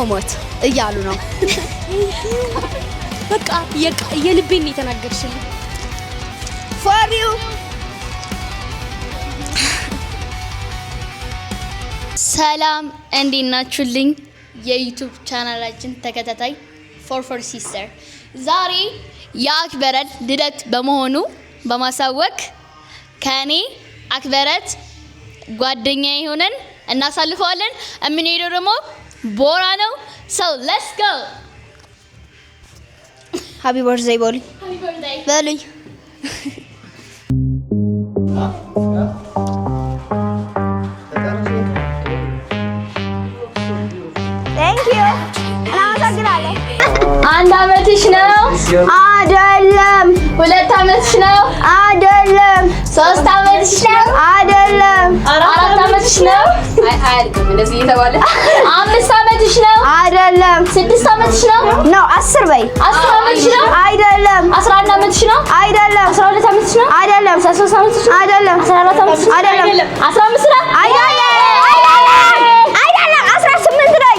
መሞት እያሉ ነው። በቃ የልቤን የተናገርሽልኝ for you ሰላም እንዴት ናችሁልኝ የዩቲዩብ ቻናላችን ተከታታይ for sister ዛሬ የአክበረት ልደት በመሆኑ በማሳወቅ ከኔ አክበረት ጓደኛዬ ሆነን እናሳልፈዋለን። እምንሄደው ደግሞ ቦራ ነው። so let's go happy birthday ቦሊ happy birthday በሉኝ። thank you እናመሰግናለን። አንድ አመትሽ ነው አይደለም? ሁለት አመትሽ ነው አይደለም? ሶስት አመትሽ ነው አይደለም? አራት አመትሽ ነው አይደለም? እንደዚህ እየተባለ አምስት አመትሽ ነው አይደለም? ስድስት አመትሽ ነው ነው 10 በይ 10 አመትሽ ነው አይደለም? 11 አመትሽ ነው አይደለም? 12 አመትሽ ነው አይደለም? 13 አመትሽ ነው አይደለም? 14 አመትሽ ነው አይደለም? 15 ነው አይደለም? አይደለም 18 ላይ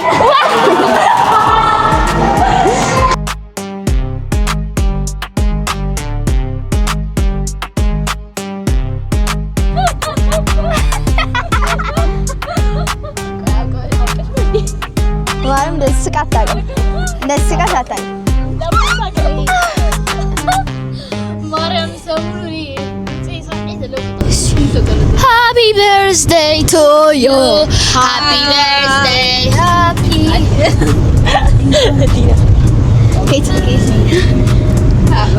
ማርያም ለስቃት Happy birthday to you. Happy birthday.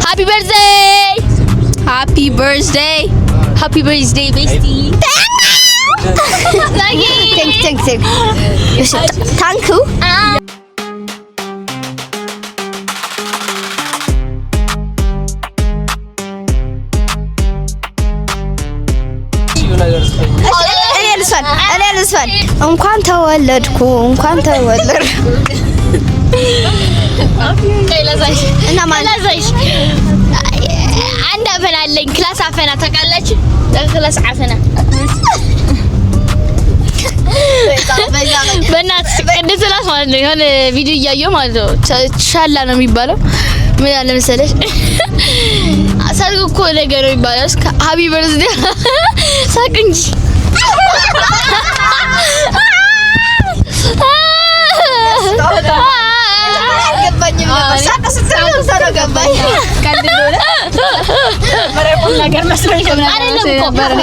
Happy birthday. Happy birthday. Happy birthday, bestie. Thank you. እኔ ልስፈን እንኳን ተወለድኩ እና ማለዛሽ አንድ አፈና አለኝ። ክላስ አፈና ታውቃላችሁ? ክላስ አፈና በእናትህ ቅድስት ስላስ ማለት ነው። የሆነ ቪዲዮ እያየሁ ማለት ነው። ሻላ ነው የሚባለው። ምን አለ መሰለሽ ሰርግ እኮ ነገር ነው የሚባለው። ሃፒ በርዝዴ ሳቅ እንጂ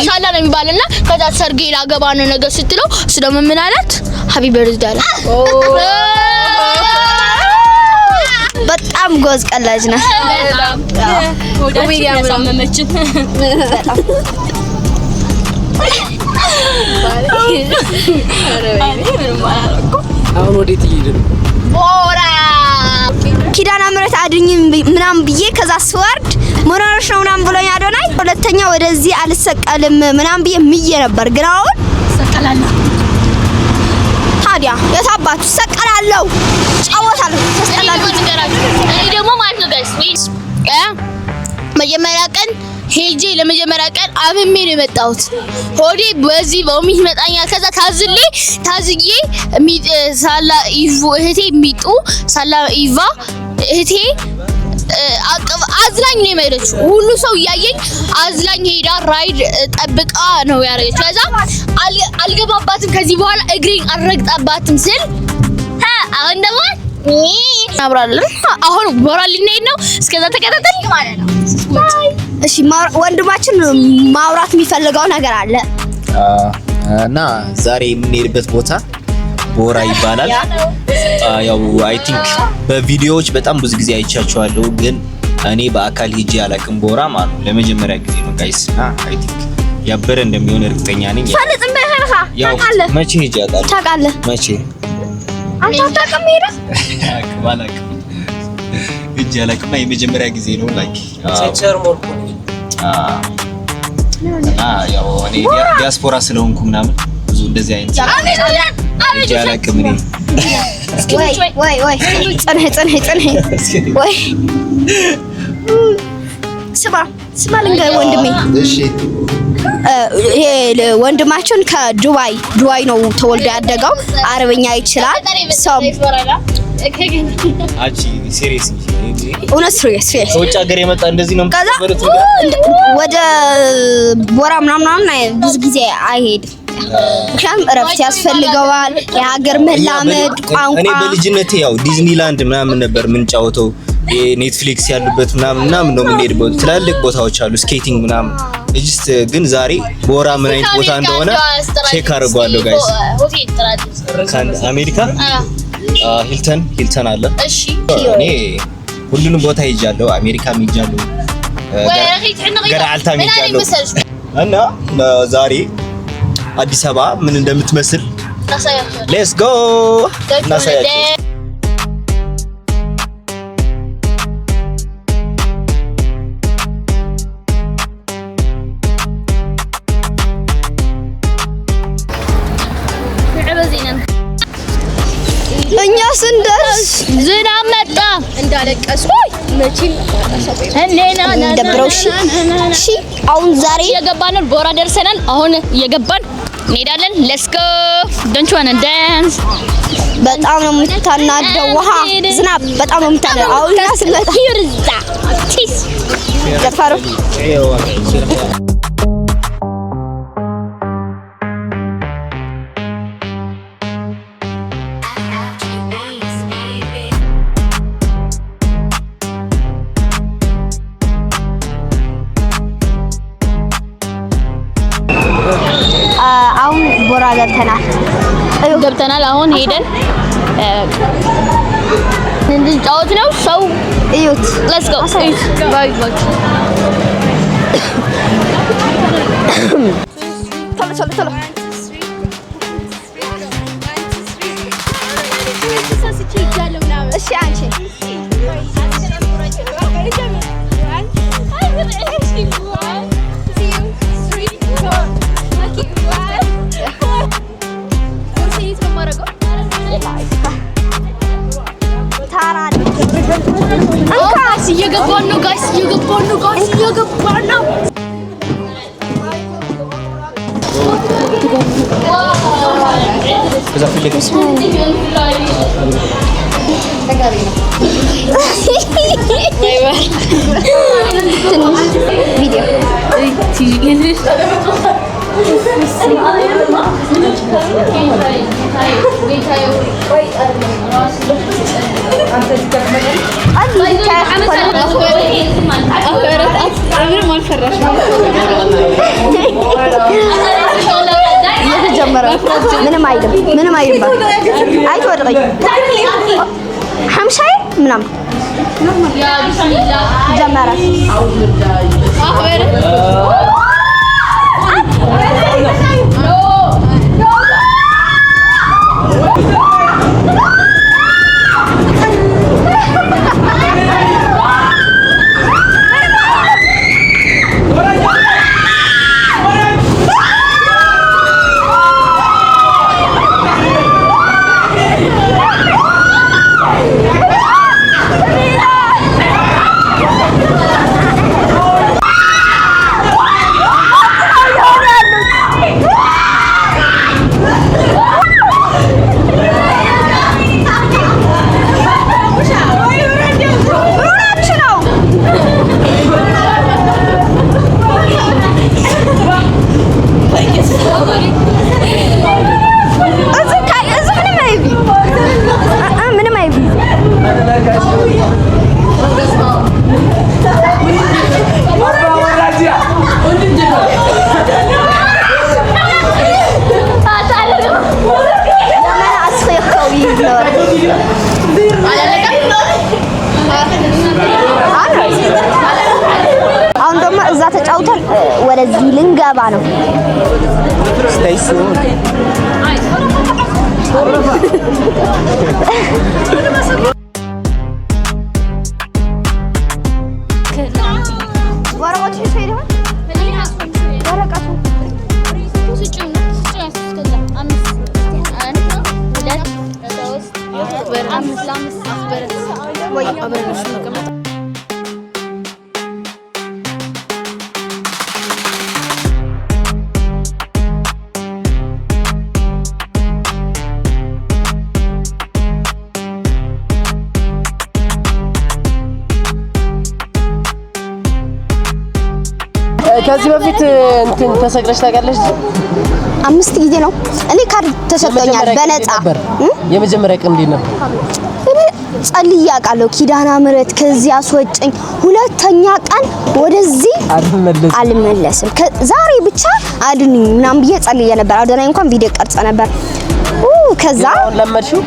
ሻላ ነው የሚባልና ከዛ ሰርጌ ላገባ ነው ነገር ስትለው እሱ ደግሞ ምን አላት? ሃፒ በርዝዴ አለ። በጣም ጎዝ ቀላጅ ነው። አሁን ወዴት እየሄድን ነው? ቦራ ኪዳነ ምሕረት አድኝ ምናምን ብዬ ከዛ ስወርድ ሞራሽ ነው ምናምን ብሎኝ አዶናይ ሁለተኛ ወደዚህ አልሰቀልም ምናምን ብዬ ምዬ ነበር። ግን አሁን ሰቀላለሁ። ታዲያ የታባቱ ሰቀላለሁ ጫወታለሁ ሰቀላለሁ። እኔ ደግሞ ማለት ነው ጋይስ መጀመሪያ ቀን ሄጄ ለመጀመሪያ ቀን አብሜ ነው የመጣሁት። ሆዴ በዚህ በሚት መጣኛል። ከዛ ታዝዬ ሳላ ኢቭ እህቴ ሚጡ ሳላ ኢቫ እህቴ አዝላኝ ነው የመረችው። ሁሉ ሰው ያየኝ አዝላኝ ሄዳ ራይድ ጠብቃ ነው ያረገችው። ከዛ አልገባባትም ከዚህ በኋላ እግሬን አልረግጣባትም ስል አሁን ደግሞ አብራለን። አሁን ቦራ ልንሄድ ነው። እስከዛ ተከታተል ማለት ነው። እሺ ወንድማችን ማውራት የሚፈልገው ነገር አለ እና ዛሬ የምንሄድበት ቦታ ቦራ ይባላል። ያው አይ ቲንክ በቪዲዮዎች በጣም ብዙ ጊዜ አይቻቸዋለሁ፣ ግን እኔ በአካል ሄጄ አላውቅም። ቦራ ማለት ነው ለመጀመሪያ ጊዜ ነው ጋይስ። አይ ቲንክ ያበረ እንደሚሆን እርግጠኛ ነኝ። ያው መቼ ሄጄ አውቃለሁ? ታውቃለህ? መቼ አንተ ታውቃለህ? ሄዳ አላውቅም ሄጄ አላውቅም። የመጀመሪያ ጊዜ ነው ላይክ ሴንቸር ሞልኮ ያው እኔ ዲያስፖራ ስለሆንኩ ምናምን ብዙ እንደዚህ አይነት ሄጄ አላውቅም። እኔ ወይ ጽንህ ወይ ስማ ልንገርህ ወንድሜ። እሺ ይሄ ወንድማችን ከዱባይ ነው ተወልዶ ያደገው። አረብኛ ይችላል። አቺ ሲሪየስ እውነት ሲሪየስ ከውጭ ሀገር የመጣ እንደዚህ ነው የምትበሉት? ወደ ቦራ ምናምን ብዙ ጊዜ አይሄድም። ምክንያቱም እረፍት ያስፈልገዋል፣ የሀገር መላመድ ቋንቋ። እኔ በልጅነቴ ያው ዲዝኒላንድ ምናምን ነበር የምንጫወተው፣ ኔትፍሊክስ ያሉበት ምናምን ነው የምንሄድበት። ትላልቅ ቦታዎች አሉ ስኬቲንግ ምናምን። እጅስ ግን ዛሬ ቦራ ምን አይነት ቦታ እንደሆነ ቼክ አድርጓለሁ ጋይስ። አሜሪካ ሂልተን አለ። እሺ እኔ ሁሉንም ቦታ ሄጃለሁ። አሜሪካም ሄጃለሁ፣ ገራልታም ሄጃለሁ እና ዛሬ አዲስ አበባ ምን እንደምትመስል ሌትስ ጎ እናሳያችሁ። እኛ ስንደርስ ዝናብ መጣ እንዳለቀሱ መቼም እንደብረው። እሺ አሁን ዛሬ እየገባን ነው። ቦራ ደርሰናል። አሁን እየገባን እንሄዳለን። ሌትስ ጎ ዶንት ዋና ዳንስ። በጣም ነው የምታናደው ውሃ ዝናብ በጣም ነው የምታናደው። አሁን እኛ ስንመጣ ይርዛ ቲስ ገፋሩ አሁን ቦራ ገብተናል። አሁን ሄደን እንድንጫወት ነው። ሰው እዩት። ሌትስ ጎ ባይ ባይ። ቶሎ እሺ አንቺ እየገባን ነው ጋይስ፣ እየገባን ነው። ምንም አይልም። አይወድቀኝ ሐምሻዬ ምናምን ያ ቢስሚላህ ጀመረ። አሁን ደግሞ እዛ ተጫውተን ወደዚህ ልንገባ ነው። ከዚህ በፊት እንትን ተሰቅለሽ ታውቂያለሽ? 5 ጊዜ ነው እኔ ካርድ ተሰጥቶኛል በነፃ። የመጀመሪያ ቀን እንዴት ነበር? ጸልዬ አውቃለሁ ኪዳነ ምህረት ከዚህ አስወጭኝ። ሁለተኛ ቀን ወደዚህ አልመለስም ዛሬ ብቻ አድኑኝ ምናምን ብዬ ጸልዬ ነበር። አደናይ እንኳን ቪዲዮ ቀርጸ ነበር። ከዛ ለመድሽው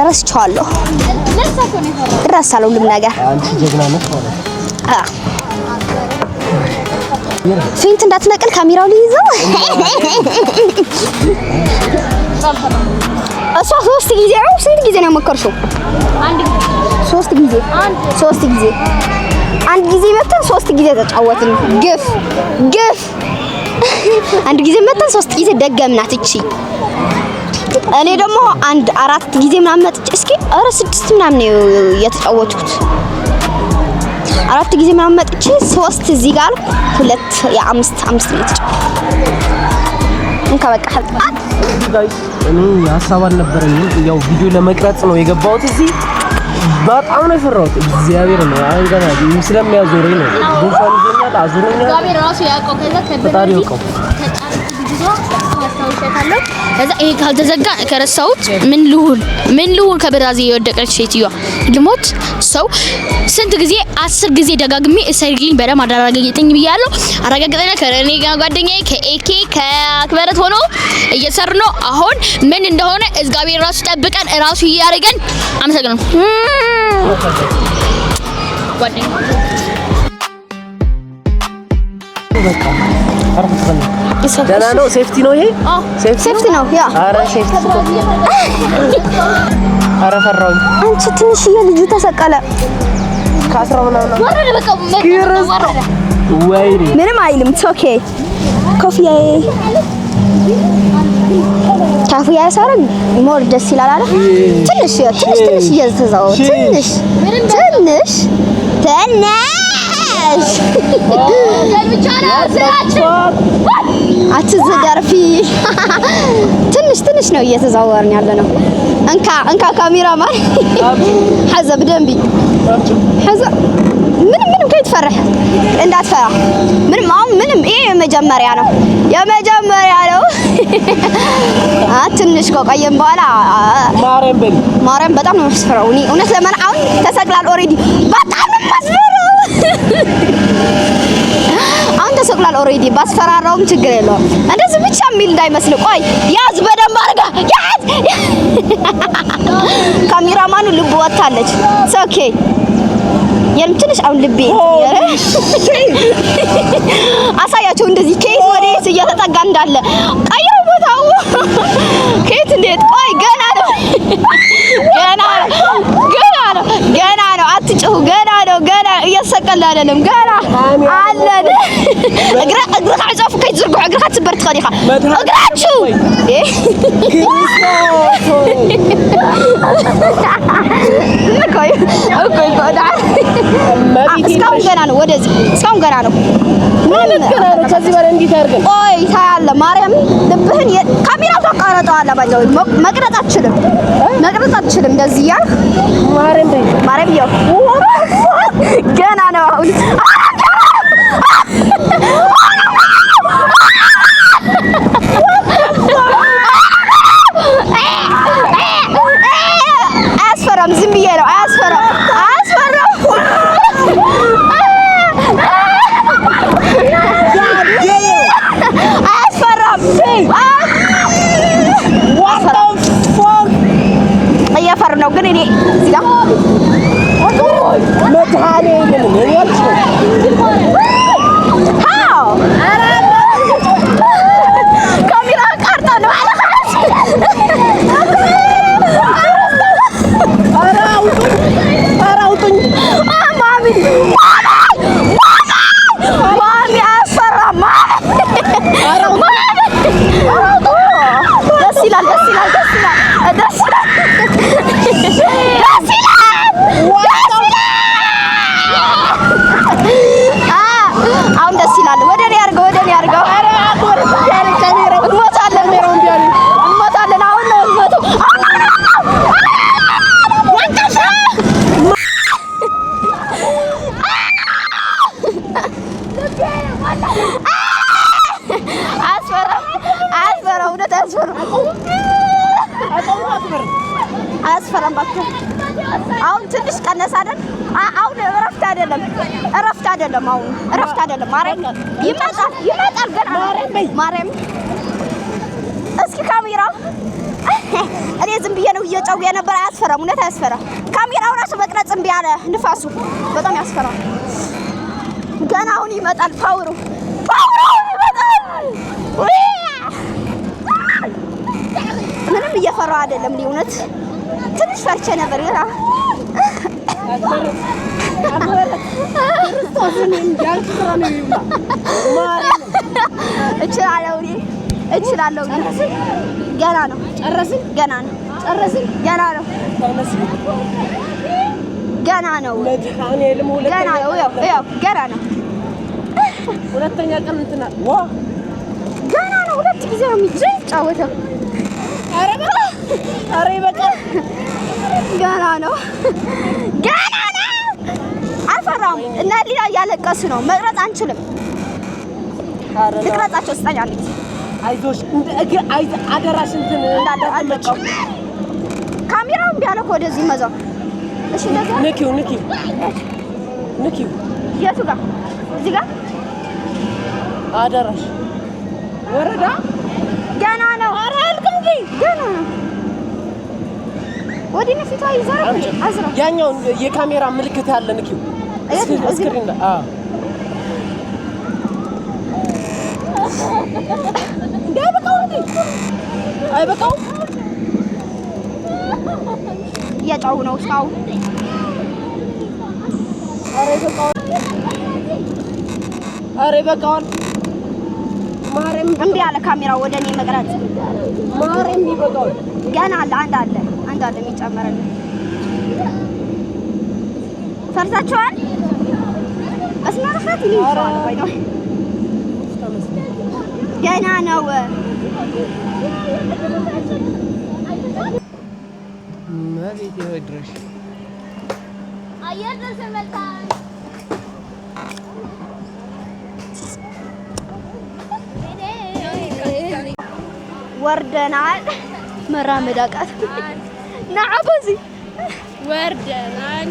ረስቻለሁ። ረሳለሁ ሁሉም ነገር። አንቺ ጀግና ነሽ ማለት ፊንት እንዳትነቅል ካሜራው ሊይዘው። እሷ 3 ጊዜ ነው። ስንት ጊዜ ነው የሞከርሽው? 3 ጊዜ 3 ጊዜ አንድ ጊዜ መተን 3 ጊዜ ተጫወትን። ግፍ አንድ ጊዜ መተን 3 ጊዜ ደገምናት። እቺ እኔ ደግሞ 4 ጊዜ ምናምን መጥቼ እስኪ 6 ምናምን ነው የተጫወትኩት። 4 ጊዜ ምናምን መጥቼ 3 እዚህ ጋር 2 5 ነው የተጫወትኩት። እንካ በቃ እኔ ሀሳብ አልነበረኝም። ያው ቪዲዮ ለመቅረጽ ነው የገባሁት እዚህ። በጣም ነው የፈራሁት። እግዚአብሔር ነው አንገና ስለሚያዞረኝ ነው። ጉንፋን ይዞኛል፣ አዞረኛል። እግዚአብሔር ራሱ ያውቀው ከዛ ከዛ ይሄ ካልተዘጋ ከረሳሁት ምን ልሁን ከበራዚ የወደቀች ሴትዮዋ ልሞት ሰው ስንት ጊዜ 10 ጊዜ ደጋግሜ እሰግልኝ በደም አደረጋግጠኝ ብያለሁ። አረጋግጠና ከኔ ጋር ጓደኛዬ ከኤኬ ከአክበረት ሆኖ እየሰሩ ነው። አሁን ምን እንደሆነ እግዚአብሔር ራሱ ጠብቀን ራሱ ያርገን። አመሰግናለሁ ጓደኛዬ። በቃ ደህና ነው። ሴፍቲ ነው ይሄ? ሴፍቲ ነው። ያ አረ ሴፍቲ ነው። አረ ፈራሁኝ። አንቺ ትንሽዬ ልጁ ተሰቀለ። ከአስራ ምናምን ወረደ በቃ ወይኔ ምንም አይልም። ኦኬ ኮፊያዬ ካፍያ ያሳረግ ሞር ደስ ይላል አይደል? ትንሽ እየተዛው ትንሽ አትዘጋርፊ ትንሽ ነው እየተዛወርን ያለ ነው። እንካ ካሜራማን ሐዘብ ደንቢ ሐዘብ ምንም ከይትፈረህ እንዳትፈራ ምንም ይሄ የመጀመሪያ ነው ትንሽ ቆየን በኋላ ማርያም በጣም ነው መስፈራው። እኔ እውነት ለማን አሁን ተሰቅላል ኦሬዲ በጣም ነው መስፈራው። አሁን ተሰቅላል ኦሬዲ ባስፈራራውም ችግር የለውም። እንደዚህ ብቻ የሚል እንዳይመስል። ቆይ ያዝ በደንብ አድርጋ ያዝ። ካሜራማኑ ልብ ወጣለች። ኦኬ ትንሽ አሁን ልቤ አሳያቸው እንደዚህ ኬት ወዴት እየተጠጋ እንዳለ ቀየው ቦታው ኬት እንዴት ቆይ ገና ነው አትጭሁ ገና እየተሰቀለ አይደለም ገና አለን እግራ አጫፉ ከይዝርጉ እግራ ትበር ትኸዲኻ እግራችሁ እስካሁን ገና ነው። ወደዚህ እስካሁን ገና ነው። ከዚህ በላይ እንዴት አድርገን ቆይ ታያለህ። ማርያም ልብህን ካሜራው ተቀረጠዋል። ባጃው መቅረጽ አትችልም። እንደዚህ እያልክ ማርያም ይኸው ገና ነው። አሁን አያስፈራም። ዝም ብዬ ነው። አያስፈራም። እየፈር ነው ግን እኔ እዚህ ጋር ቀነስ አይደል? አሁን እረፍት አይደለም አሁን እረፍት አይደለም። ማርያም ይመጣል ገና ማርያም እስኪ ካሜራ እኔ ዝም ብዬ ነው እየጨው የነበረ አያስፈራም። እውነት አያስፈራም። ካሜራው ራሱ መቅረጽ እምቢ አለ። ንፋሱ በጣም ያስፈራል። ገና አሁን ይመጣል። ፓወሩ ይመጣል። ምንም እየፈራሁ አይደለም። እውነት ትንሽ ፈርቼ ነበር ገና እችላለሁ። ገና ነው። ጨረስን። ገና ነው። ሁለተኛ ቀን እንትና ገና ነው። ሁለት ጊዜ ነው የሚጫወተው። ኧረ ይበቃል። ገና ነው። አልፈራም። እና ሌላ እያለቀሱ ነው። መቅረጽ አንችልም። ልቅረጻቸው ስጠኝ አንድ ጊዜ አይዞሽ አደራሽ እንትን እንዳደረገው ካሜራውን ቢያለ እኮ ወደዚህ መዛው። እሺ ንኪው የቱ ጋር? እዚህ ጋር አደራሽ ወረዳ ገና ነው። ኧረ አልኩኝ ገና ነው። ወዲህ ነፍቷ ይዘራ አዝራ ያኛው የካሜራ ምልክት ያለ ንኪው እስክሪን አይበቃውም። እየጫው ነው እስካሁን። ኧረ ይበቃዋል። ማርያም እምቢ አለ ካሜራው ወደ እኔ መቅረጽ። ማርያም ይበቃዋል። ገና አንድ አለ የሚጨመርልን። ፈርታችኋል? እስማራፋት ይልሻል ባይዶ ገና ነው። ማቤት ይወድረሽ አየር ተሰመታል። ወርደናል። መራመድ አቃተኝ። ናዓበዚ ወርደናል።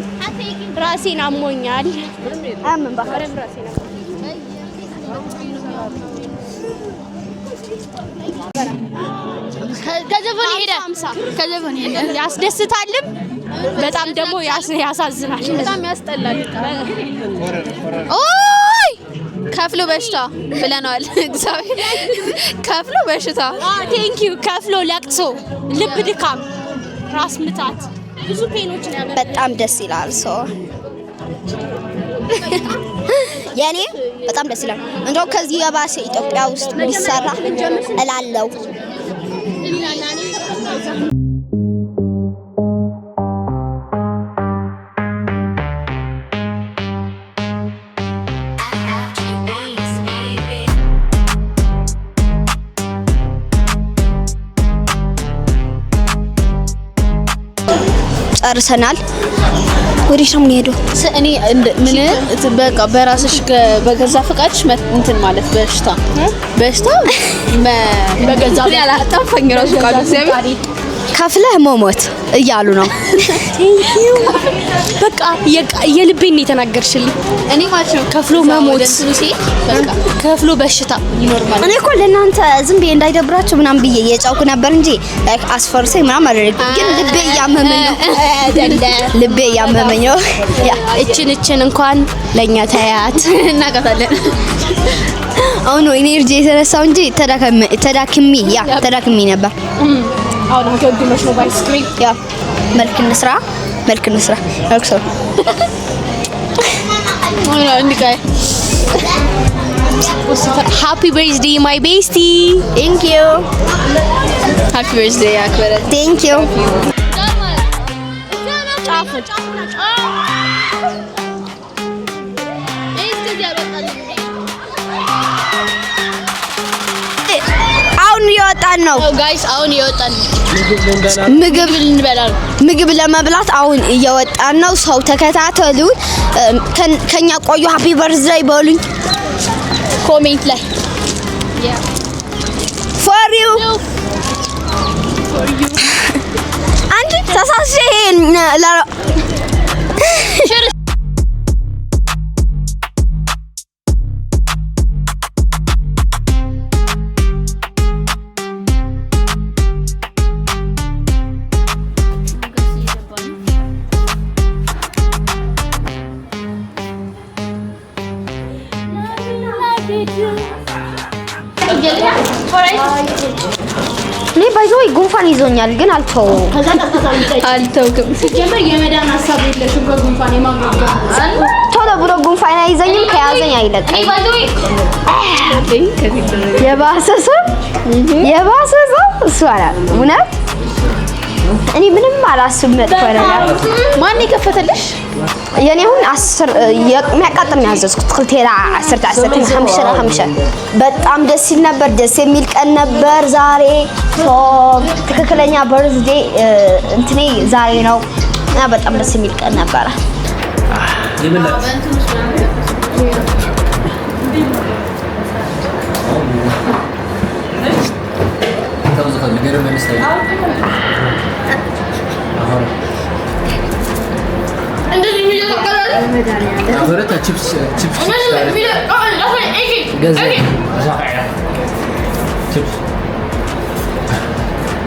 ራሴን አሞኛል። አምን ባከረ ራሴን ከዘፈን ሄደ ያስደስታልም በጣም ደግሞ ያሳዝናል። በጣም ያስጠላል። ኦይ ከፍሎ በሽታ ብለናል። እግዚአብሔር ከፍሎ በሽታ ቴንክ ዩ ከፍሎ ለቅሶ፣ ልብ ድካም፣ ራስ ምታት ብዙ ፔኖችን ያመጣል። በጣም ደስ ይላል። የኔ በጣም ደስ ይላል። እንደው ከዚህ የባሰ ኢትዮጵያ ውስጥ ቢሰራ እላለሁ። ጨርሰናል። ወዴት ነው የምንሄደው? እኔ ምን በቃ በራስሽ በገዛ ፈቃድሽ እንትን ማለት በሽታ በገዛ ያላጣፈኝ ራሱ ቃል እግዚአብሔር ከፍለህ መሞት እያሉ ነው። በቃ የልቤን የተናገርሽልኝ እኔ ማለት ነው። ከፍሎ መሞት በቃ ከፍሎ በሽታ ኖርማል። እኔ እኮ ለእናንተ ዝም ብዬ እንዳይደብራችሁ ምናምን ብዬ የጫውኩ ነበር እንጂ አስፈርሰኝ ምናምን አደረግ። ግን ልቤ እያመመኝ ነው። ልቤ እያመመኝ ነው። እችን እንኳን ለኛ ታያት እናቀታለን። አሁን ኢነርጂ የተነሳው እንጂ ተዳክሚ ነበር። አሁን ከግመሽ ነው ባይስክሪም ያ መልክ እንስራ እርክሰው Happy birthday my bestie. Thank you. Happy birthday አክበረ Thank you. አሁን እየወጣን ነው። ምግብ ለመብላት አሁን እየወጣን ነው። ሰው ተከታተሉን። ከኛ ቆዩ። ሃፒ በርዝዴይ በሉኝ ኮሜንት ላይ for you አንቺ ተሳስቼ እኔ ባይዘው ጉንፋን ይዞኛል ግን አልተውም። አልተውክም። ሲጀመር የመዳን ሀሳብ የለሽም ከጉንፋን የማገገም ቶሎ ብሎ ጉንፋን አይዘኝም፣ ከያዘኝ አይለቀኝ። የባሰ ሰው እሱ አላል እውነት እኔ ምንም አላስብም። መጥፎ ነገር ማን ይከፈተልሽ? የኔውን 10 የሚያቃጥል ነው ያዘዝኩት። ክልቴራ 10 በጣም ደስ ይል ነበር። ደስ የሚል ቀን ነበር ዛሬ። ትክክለኛ በርዝዴ እንትኔ ዛሬ ነው እና በጣም ደስ የሚል ቀን ነበረ።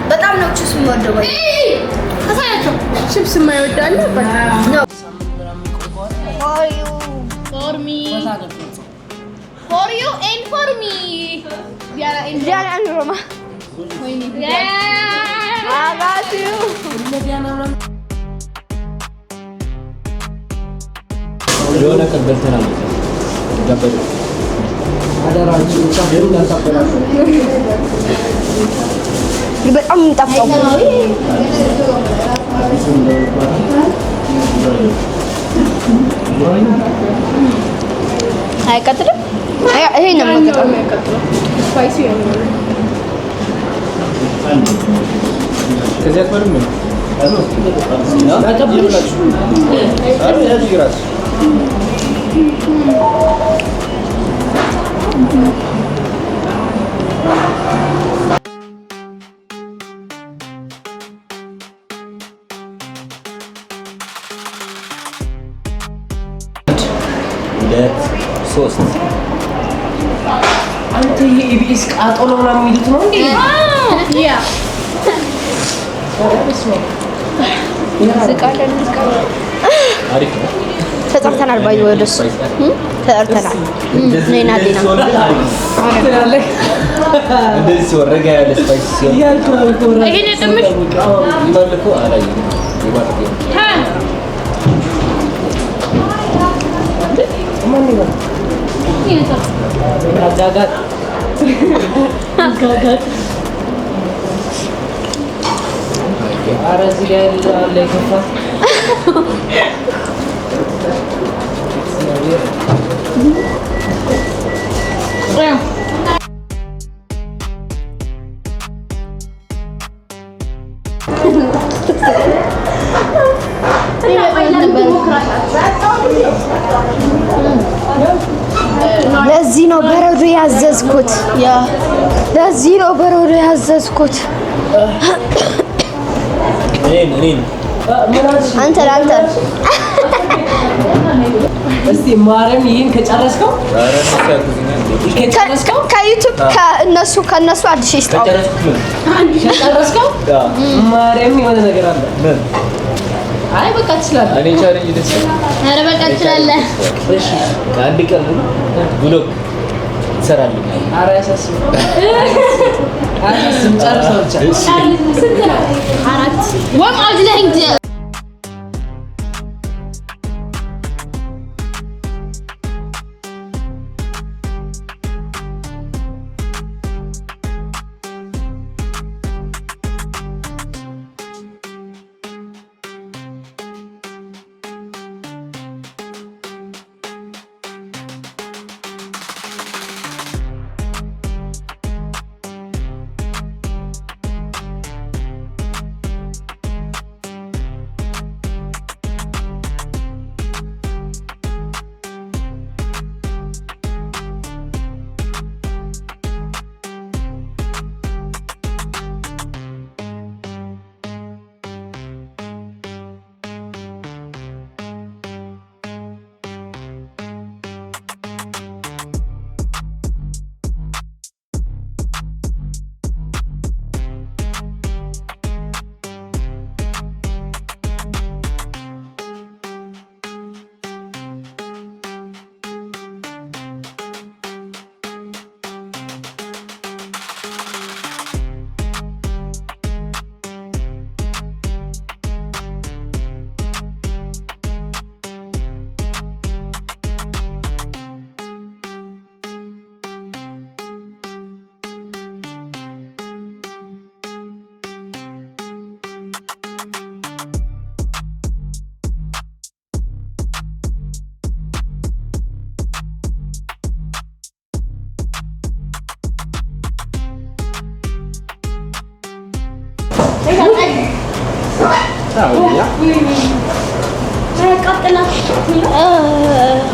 በጣም ነው ቺፕስ የምወደው። ከሳያቸው ቺፕስ የማይወዳል ነው for you and for me Diana and Roma I got you የሆነ ቀን በልተናል ገበደ አደራችሁ ቻው እንዳታበላሹ በጣም የሚጣፍጠው አይቀጥልም። ይሄ ነው የሚቀጥለው ስፓይሲ ነው። ከዚያ አትበሉም ነው ታቀብላችሁ አረ ያጂ ግራስ ሶስት አንተ የኢቢኤስ ቃጠሎ ምናምን የሚሉት ነው እንዴ? ያ አሪፍ ነው። ተጠርተናል ባይ ወደሱ ተጠርተናል። ነይና ዲና እንደዚህ ሲወረጋ ያለ ስፓይስ ሲሆን ይሄን ደምሽ ይባልኩ አላይ ይባልኩ ማን ይባል ጋጋት አረ እዚህ ላይ ያለ ይከፋ ለዚህ ነው በረዶ ያዘዝኩት። ለዚህ ነው በረዶ ያዘዝኩት። አንተ እስቲ ማረም ይሄን ከጨረስከው ከዩቲዩብ ከነሱ አዲስ ይስጣው ከጨረስከው ማረም የሆነ ነገር አለ። አይ በቃ ትችላለህ። እኔ ቻሌንጅ ደስ ኧረ በቃ ትችላለህ። እሺ ከአንድ ቀን ብሎግ ትሰራለህ። ኧረ ያሳስብ ጨርሰው ብቻ ስንት ነው? 4 ወም አጅለህ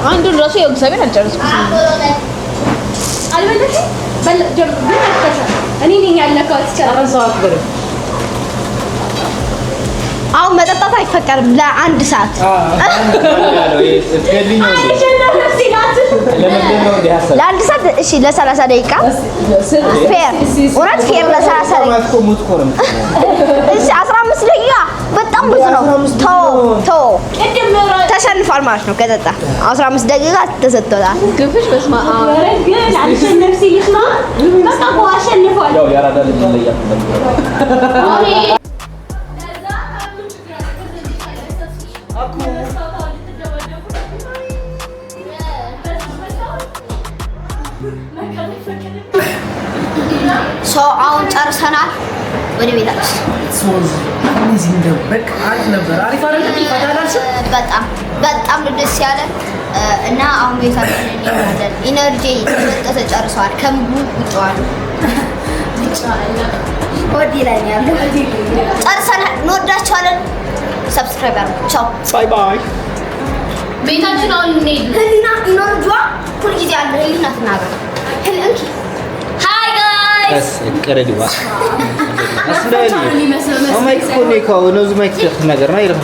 አንዱን ራሱ ያው እግዚአብሔር አልጨረስኩም። አልበለሽም እኔ ነኝ ያለካት ይቻላል። አሁን መጠጣት አይፈቀድም ለአንድ ሰዓት። ለአንድ ሰዓት እሺ፣ ለ30 ደቂቃ ፌር ወራት ፌር ለ30 ደቂቃ እሺ፣ 15 ደቂቃ በጣም ብዙ ነው። ቶ ተሸንፏል ማለት ነው። ከጠጣ 15 ደቂቃ ተሰጥቷል። ግፍሽ በስማ ግን አልሸነፍ ሲልሽ ነው በቃ አሸንፏል። ያው ያራዳል ይለያል። አሁን ጨርሰናል። ወደ ቤታችን እነዚህ እንደበቅ አሪፍ ነበር። አሪፍ አይደል? ይፈታላችሁ። በጣም ደስ ያለ እና አሁን ቤታችን እንሄዳለን። ኢነርጂ ተጨርሷል። ከምግቡ ውጭዋል ወዲ ላይ ያለው ጨርሰናል። እንወዳችኋለን። ሰብስክራይብ አድርጉ። ቻው ባይ ባይ። ቤታችን አሁን እንሄድ። ህሊና ኢነርጂ ሁሉ ጊዜ አለ። ህሊና ተናገር። እንኪ ሃይ ጋይስ ቀረዲዋ አስላሊ ማይክ ኮኔካው ነው ዝማይክ ነገር ነው አይረም